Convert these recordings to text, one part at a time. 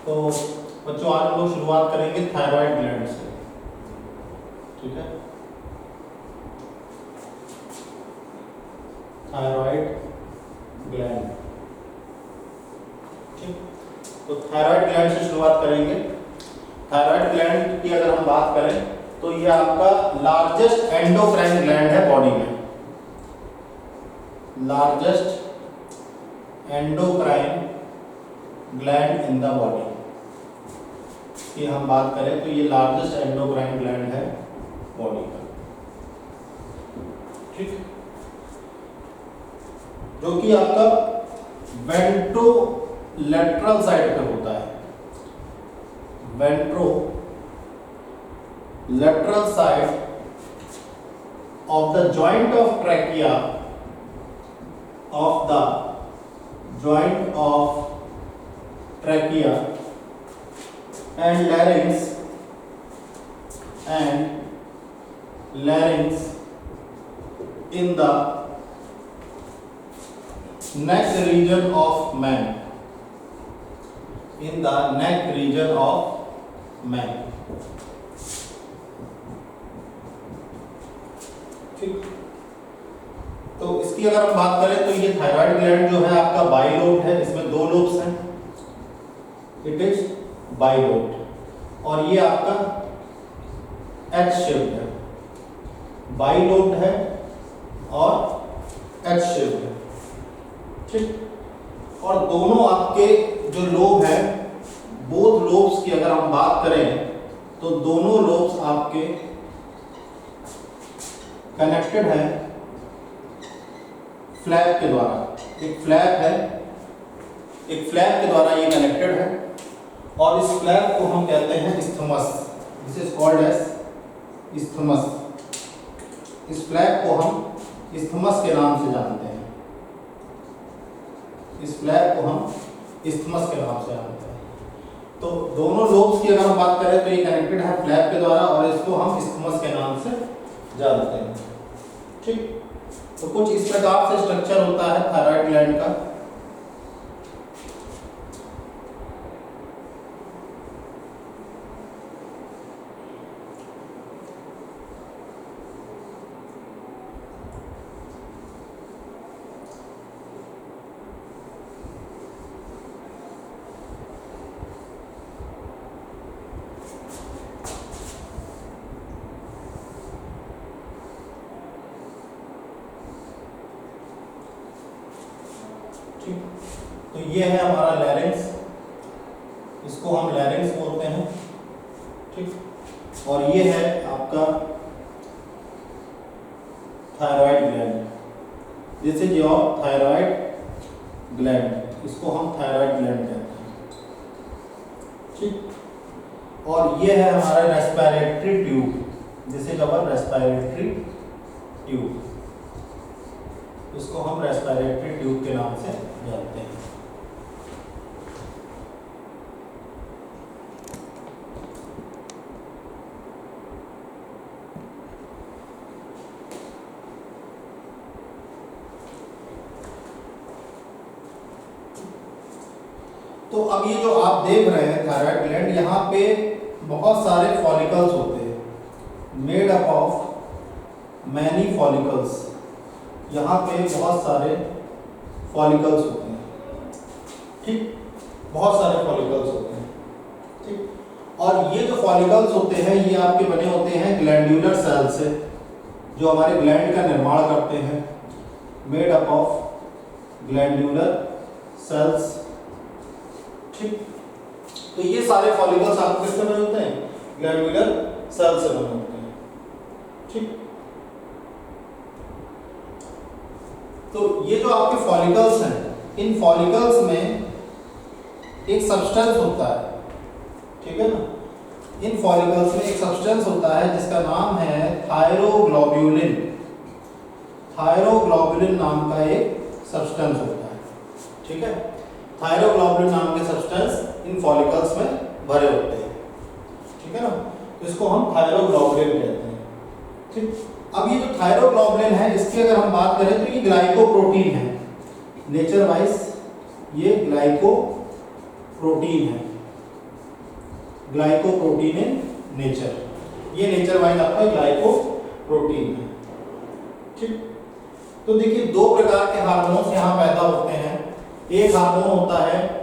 तो बच्चों आज हम लोग शुरुआत करेंगे थायराइड ग्लैंड से, ठीक है। थायराइड ग्लैंड, ठीक। तो थायराइड ग्लैंड से शुरुआत करेंगे। थायराइड ग्लैंड की अगर हम बात करें तो ये आपका लार्जेस्ट एंडोक्राइन ग्लैंड है बॉडी में। Largest endocrine gland in the body की हम बात करें तो ये लार्जेस्ट एंडोक्राइन ग्लैंड है बॉडी का, ठीक। जो कि आपका वेंट्रोलेटरल साइड पे होता है। Ventrolateral side of the joint of trachea, of the joint of trachea and larynx in the neck region of man, in the neck region of man, ठीक। तो इसकी अगर हम बात करें तो ये थायराइड ग्लैंड जो है आपका बाइलोब है, इसमें दो लोब्स हैं, इट इज बाइलोब। और ये आपका एच शेप्ड है, बाइलोब है और एच शेप्ड है, ठीक। और दोनों आपके जो लोब है, बोथ लोब्स की अगर हम बात करें तो दोनों लोब्स आपके कनेक्टेड है फ्लैप के द्वारा। एक फ्लैप है, एक फ्लैप के द्वारा ये कनेक्टेड है और इस फ्लैप को हम कहते हैं isthmus. This is called as isthmus. इस फ्लैप को हम इस्थमस के नाम से जानते हैं। इस फ्लैप को हम इस्थमस के नाम से जानते हैं। तो दोनों लोब्स की अगर हम बात करें तो ये कनेक्टेड है फ्लैप के द्वारा और इसको हम इस्थमस के नाम से जानते हैं, ठीक। तो कुछ इस प्रकार से स्ट्रक्चर होता है थायराइड ग्लैंड का। तो ये है हमारा लैरिंक्स, इसको हम लैरिंक्स बोलते हैं, ठीक। और ये है आपका thyroid gland, this is your thyroid gland, इसको हम थायराइड ग्लैंड कहते हैं, ठीक। और ये है हमारा respiratory tube, this is our respiratory tube, इसको हम रेस्पिरेटरी ट्यूब के नाम से जानते हैं। तो अब ये जो आप देख रहे हैं थायराइड ग्लैंड, यहाँ पे बहुत सारे फॉलिकल्स होते हैं, made up of many follicles. यहाँ पे बहुत सारे फॉलिकल्स होते हैं, ठीक, बहुत सारे फॉलिकल्स होते हैं, ठीक। और ये जो फॉलिकल्स होते हैं ये आपके बने होते हैं ग्लैंड्यूलर सेल से, जो हमारे ग्लैंड का निर्माण करते हैं, made up of glandular cells, ठीक। तो ये सारे फॉलिकल्स आपके किससे बने होते हैं? ग्लैंड्यूलर सेल से बने होते हैं, ठीक। तो ये जो आपके फॉलिकल्स हैं, इन फॉलिकल्स में एक सब्सटेंस होता है, ठीक है ना। इन फॉलिकल्स में एक सब्सटेंस होता है जिसका नाम है थायरोग्लोब्यूलिन। थायरोग्लोब्यूलिन नाम का एक सब्सटेंस होता है, ठीक है। थायरोग्लोब्यूलिन नाम के सब्सटेंस इन फॉलिकल्स में भरे होते हैं, ठीक है ना। तो इसको हम थायरोग्लोब्यूलिन कहते हैं, ठीक। अब ये जो थायरोग्लोब्यूलिन है, इसकी अगर हम बात करें तो ये ग्लाइकोप्रोटीन है, नेचर वाइज ये ग्लाइकोप्रोटीन है, ग्लाइकोप्रोटीन इन नेचर, ये नेचर वाइज आपका ग्लाइकोप्रोटीन है। ठीक, तो देखिए दो प्रकार के हार्मोन्स यहाँ पैदा होते हैं। एक हार्मोन होता है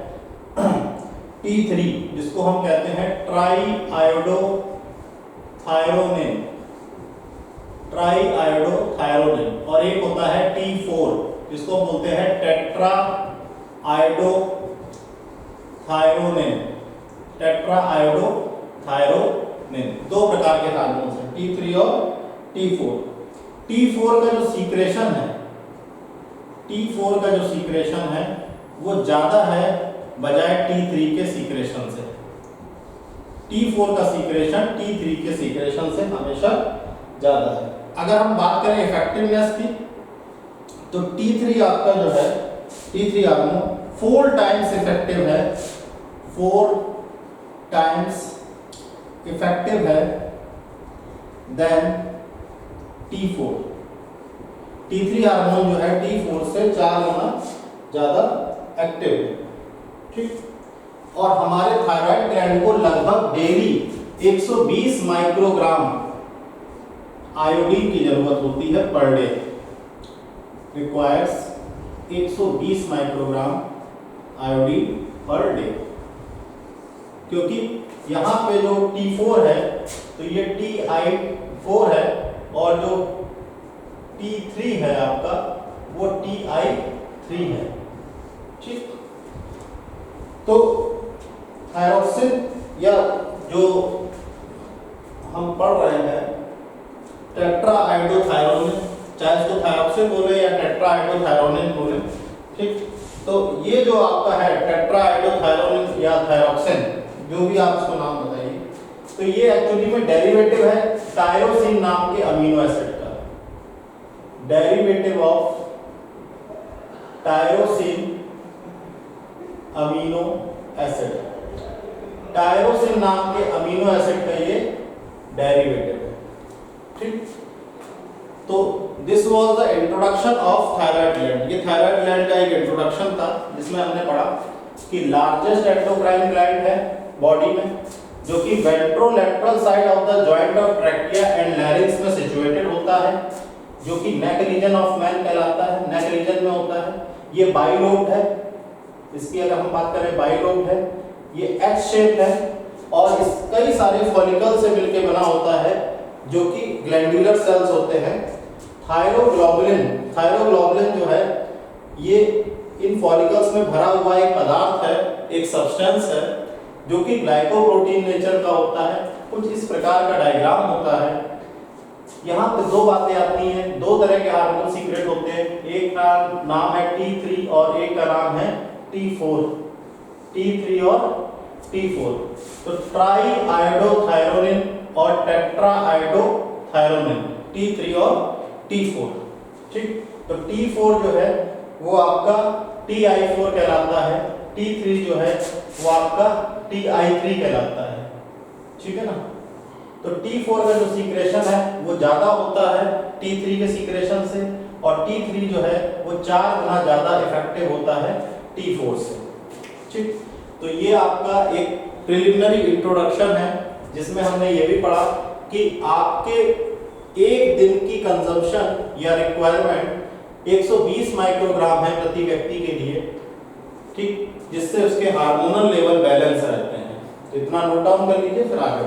T3 जिसको हम कहते हैं ट्राईआयोडोथायरोनिन, और एक होता है T4 जिसको हम बोलते हैं टेट्राआयोडोथायरोनिन। दो प्रकार के हार्मोन्स हैं, T3 और T4। T4 का जो सीक्रेशन है वो ज्यादा है बजाय T3 के सीक्रेशन से। T4 का सीक्रेशन T3 के सीक्रेशन से हमेशा ज्यादा है। अगर हम बात करें इफेक्टिवनेस की, तो T3 आपका जो है, T3 हार्मोन 4 टाइम्स इफेक्टिव है, 4 टाइम्स इफेक्टिव है देन T4। T3 हार्मोन जो है T4 से 4 गुना ज्यादा एक्टिव है। ठीक, और हमारे थायराइड ग्लैंड को लगभग डेली 120 माइक्रोग्राम आयोडीन की जरूरत होती है per day, requires 120 microgram iodine per day. क्योंकि यहाँ पे जो T4 है तो ये Ti4 है, और जो T3 है आपका वो Ti3 है। ठीक, तो थायरॉक्सिन या जो हम पढ़ रहे हैं टेट्राआयोडोथायरोनिन, चाहे इसको थायरॉक्सिन बोले या टेट्राआयोडोथायरोनिन बोले। ठीक, तो ये जो आपका है टेट्राआयोडोथायरोनिन या थायरॉक्सिन, जो भी आप इसको नाम बताइए, तो ये एक्चुअली में डेरिवेटिव है टायरोसिन नाम के अमीनो एसिड का, derivative of tyrosine amino acid. Tyrosine नाम के अमीनो एसिड का ये डेरिवेटिव है। ठीक, तो this was the introduction of thyroid gland. ये थायराइड ग्लैंड का एक इंट्रोडक्शन था जिसमें हमने पढ़ा कि लार्जेस्ट एंडोक्राइन ग्लैंड है बॉडी में, जो कि ventrolateral side of the joint of trachea and larynx में सिचुएटेड होता है, जो कि नेक रीजन ऑफ मैन कहलाता है, नेक रीजन में होता है। ये बाइलोब्ड है, इसकी अगर हम बात करें बाइलोब्ड है, ये एच शेप है, और इस कई सारे फॉलिकल से मिलकर बना होता है जो कि ग्लैंडुलर सेल्स होते हैं। थायरोग्लोबुलिन जो है ये इन फॉलिकल्स में भरा हुआ एक पदार्थ है, एक सब्सटेंस है जो कि ग्लाइकोप्रोटीन नेचर का होता है। कुछ इस प्रकार का डायग्राम होता है। यहाँ पे दो बातें आती हैं, दो तरह के हार्मोन सीक्रेट होते हैं, एक का नाम है T3 और एक का नाम है T4। T3 और T4, तो ट्राईआयोडोथायरोनिन और टेट्राआयोडोथायरोनिन, T3 और T4। ठीक, तो T4 जो है वो आपका Ti4 कहलाता है, T3 जो है वो आपका Ti3 कहलाता है। ठीक है ना, तो T4 का जो सीक्रेशन है वो ज्यादा होता है T3 के सीक्रेशन से, और T3 जो है वो 4 गुना ज्यादा इफेक्टिव होता है T4 से। ठीक, तो ये आपका एक प्रिलिमिनरी इंट्रोडक्शन है जिसमें हमने ये भी पढ़ा कि आपके एक दिन की कंजम्पशन या रिक्वायरमेंट 120 माइक्रोग्राम है प्रति व्यक्ति के लिए। ठीक, जिससे उसके हार्मोनल लेवल बैलेंस रहते हैं। इतना नोट डाउन कर लीजिए, फिर आगे